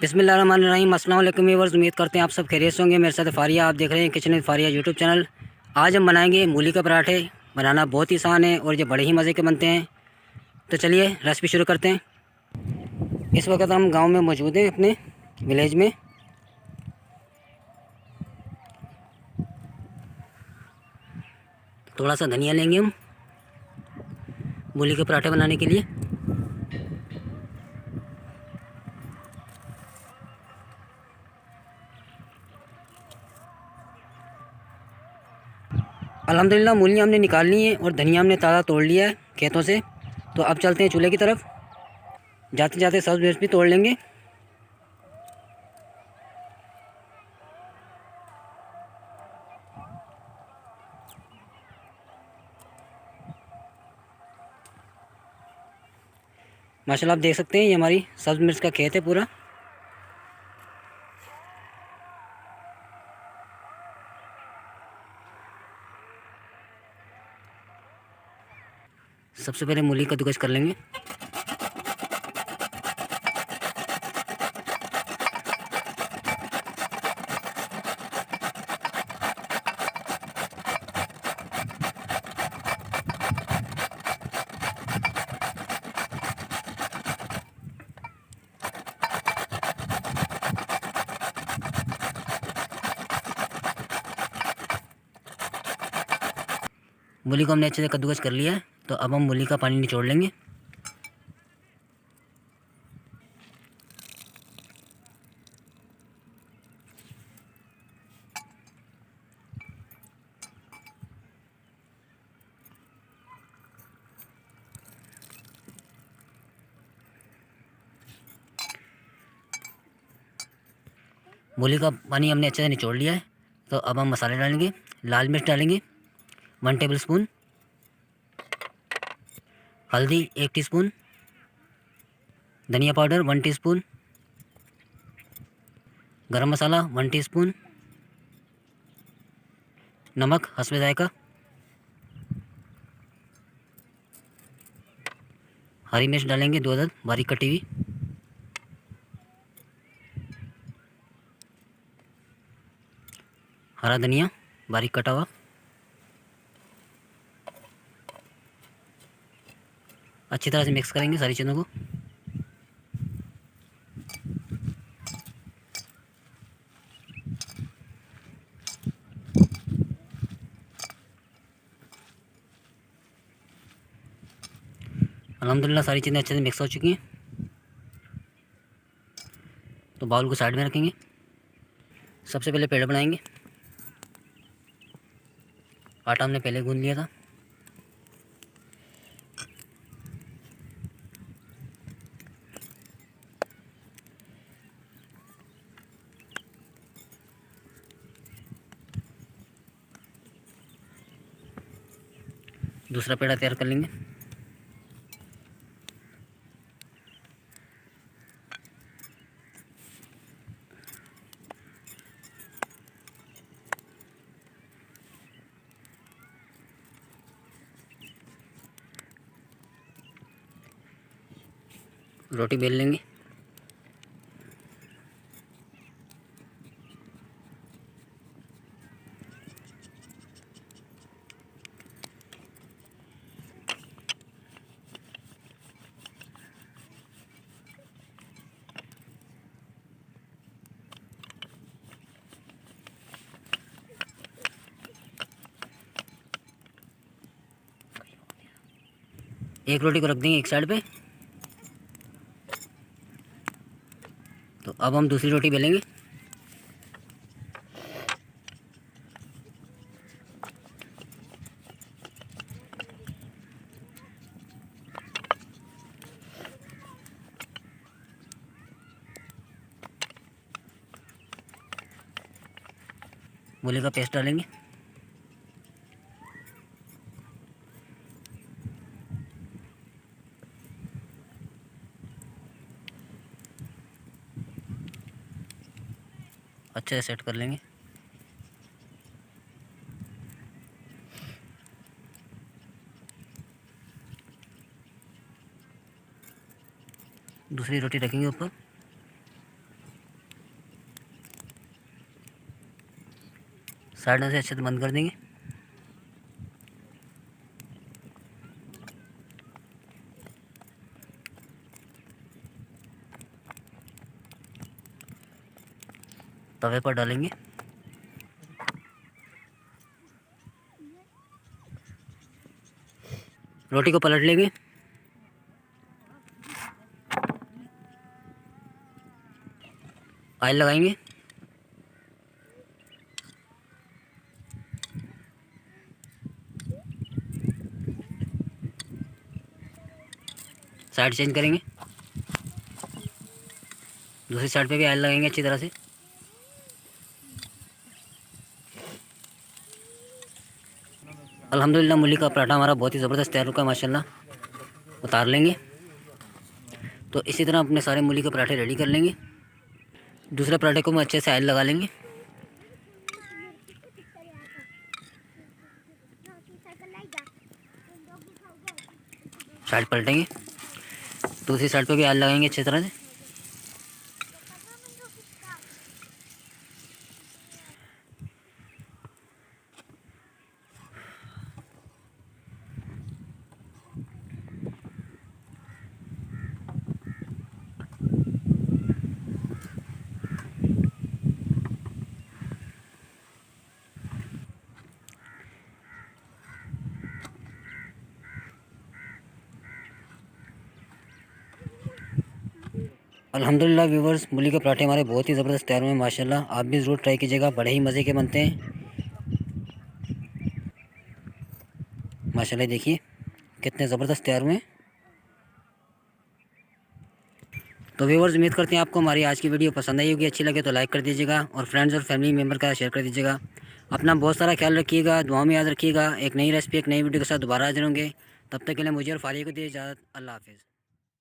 बिस्मिल्लाहिर्रहमानिर्रहीम। अस्सलाम वालेकुम व्यूअर्स, उम्मीद करते हैं आप सब खैरियत से होंगे। मेरे साथ फारिया, आप देख रहे हैं kitchen with Faria YouTube channel. आज हम बनाएंगे मूली के पराठे। बनाना बहुत ही आसान है और ये बड़े ही मज़े के बनते हैं। तो चलिए रेसिपी शुरू करते हैं। इस वक्त हम गांव में मौजूद हैं, अपने विलेज में। थोड़ा सा धनिया लेंगे हम मूली के पराठे बनाने के लिए। अल्हम्दुलिल्लाह मूलियाँ हमने निकाल ली हैं और धनिया हमने ताज़ा तोड़ लिया है खेतों से। तो अब चलते हैं चूल्हे की तरफ। जाते जाते सब्ज़ मिर्च भी तोड़ लेंगे। माशाल्लाह आप देख सकते हैं ये हमारी सब्ज़ मिर्च का खेत है पूरा। सबसे पहले मूली का कद्दूकस कर लेंगे। मूली को हमने अच्छे से कद्दूकस कर लिया है। तो अब हम मूली का पानी निचोड़ लेंगे। मूली का पानी हमने अच्छे से निचोड़ लिया है। तो अब हम मसाले डालेंगे। लाल मिर्च डालेंगे 1 टेबल स्पून, हल्दी 1 टीस्पून, धनिया पाउडर 1 टीस्पून, गरम मसाला 1 टीस्पून, नमक हस्बे जायका, हरी मिर्च डालेंगे 2 अदद बारीक कटी हुई, हरा धनिया बारीक कटा हुआ। अच्छी तरह से मिक्स करेंगे सारी चीज़ों को। अल्हम्दुलिल्लाह सारी चीज़ें अच्छे से मिक्स हो चुकी हैं। तो बाउल को साइड में रखेंगे। सबसे पहले पेड़ा बनाएंगे। आटा हमने पहले गूंद लिया था। दूसरा पेड़ा तैयार कर लेंगे। रोटी बेल लेंगे। एक रोटी को रख देंगे एक साइड पे। तो अब हम दूसरी रोटी बेलेंगे। मूली का पेस्ट डालेंगे। अच्छे से सेट कर लेंगे। दूसरी रोटी रखेंगे ऊपर। साइड से अच्छे से बंद कर देंगे। तवे पर डालेंगे। रोटी को पलट लेंगे। ऑयल लगाएंगे। साइड चेंज करेंगे। दूसरी साइड पे भी ऑयल लगाएंगे अच्छी तरह से। अल्हम्दुलिल्लाह मूली का पराठा हमारा बहुत ही ज़बरदस्त तैयार होगा माशाल्लाह। उतार लेंगे। तो इसी तरह अपने सारे मूली के पराठे रेडी कर लेंगे। दूसरे पराठे को हम अच्छे से ऑयल लगा लेंगे। साइड पलटेंगे। दूसरी साइड पे भी ऑयल लगाएंगे अच्छी तरह से। अल्हम्दुलिल्लाह व्यूवर्स, मूली के पराठे हमारे बहुत ही ज़बरदस्त तैयार हुए हैं माशाल्लाह। आप भी ज़रूर ट्राई कीजिएगा, बड़े ही मज़े के बनते हैं माशाल्लाह। देखिए कितने ज़बरदस्त तैयार हुए हैं। तो व्यूवर्स, उम्मीद करते हैं आपको हमारी आज की वीडियो पसंद आई होगी। अच्छी लगे तो लाइक कर दीजिएगा और फ्रेंड्स और फैमिली मेम्बर का शेयर कर दीजिएगा। अपना बहुत सारा ख्याल रखिएगा, दुआ में याद रखिएगा। एक नई रेसिपी एक नई वीडियो के साथ दोबारा हाजिर होंगे। तब तक के लिए मुझे और फारिया को दिए इजाज़त। अल्लाह हाफ़िज़।